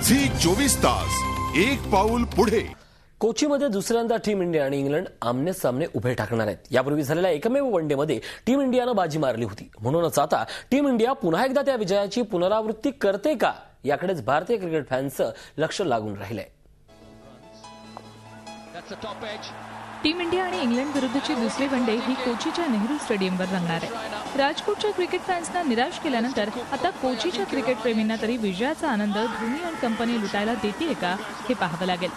Zee 24 तास एक पाऊल पुढे। कोचीमध्ये दुसऱ्यांदा टीम इंडिया आणि इंग्लंड आमने सामने उभे टाकणार आहेत। यापूर्वी झालेल्या एकमेव वनडेमध्ये टीम इंडियानं बाजी मारली होती। म्हणूनच आता टीम इंडिया पुन्हा एकदा त्या विजयाची पुनरावृत्ती करते का याकडेच भारतीय क्रिकेट फॅन्सचं लक्ष लागून राहिलंय। टीम इंडिया आणि इंग्लंड विरुद्धची दुसरी वनडे ही कोचीच्या नेहरू स्टेडियमवर रंगणार आहे। राजकोटच्या क्रिकेट फॅन्सना निराश केल्यानंतर आता कोचीच्या क्रिकेट प्रेमींना तरी विजयाचा आनंद धोनी आणि कंपनी लुटायला देते का हे पाहावं लागेल।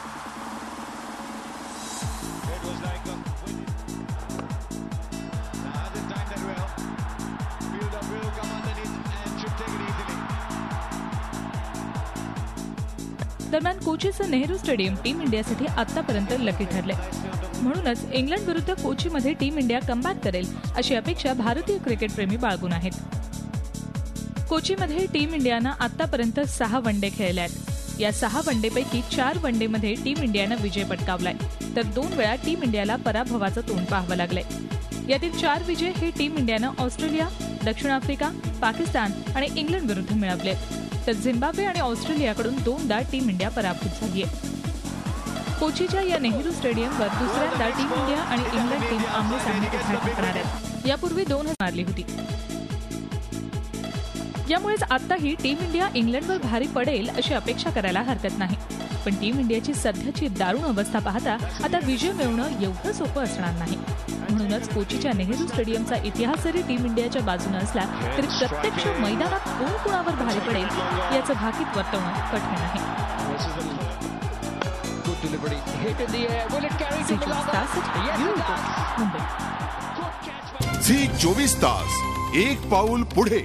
दरम्यान कोचीचं नेहरू स्टेडियम टीम इंडियासाठी आतापर्यंत लकी ठरले। म्हणूनच इंग्लंड विरुद्ध कोचीमध्ये टीम इंडिया कमबॅक करेल अशी अपेक्षा भारतीय क्रिकेट प्रेमी बाळगून आहेत। कोचीमध्ये टीम इंडियानं आतापर्यंत 6 वनडे खेळले आहेत। या 6 वनडेपैकी 4 वनडेमध्ये टीम इंडियानं विजय पटकावलाय, तर 2 वेळा टीम इंडियाला पराभवाचं तोंड पाहावं लागलंय। यातील 4 विजय हे टीम इंडियानं ऑस्ट्रेलिया, दक्षिण आफ्रिका, पाकिस्तान आणि इंग्लंड विरुद्ध मिळवले, तर झिम्बाब्वे आणि ऑस्ट्रेलियाकडून 2दा टीम इंडिया पराभूत झाली आहे। कोचीच्या या नेहरू स्टेडियमवर दुसऱ्यांदा टीम इंडिया आणि इंग्लंड टीम आमने सामने उभे टाकणार आहेत। यापूर्वी 2 मारली होती। यामुळेच आताही टीम इंडिया इंग्लंडवर भारी पडेल अशी अपेक्षा करायला हरकत नाही। पण टीम इंडियाची सध्याची दारुण अवस्था पाहता आता विजय मिळवणं एवढं सोपं असणार नाही। म्हणूनच कोचीच्या नेहरू स्टेडियमचा इतिहास जरी टीम इंडियाच्या बाजूने असला तरी प्रत्यक्ष मैदानात कोण कोणावर भारी पडेल याचं भाकीत वर्तवणं कठीण आहे। झी 24 तास एक पाऊल पुढे।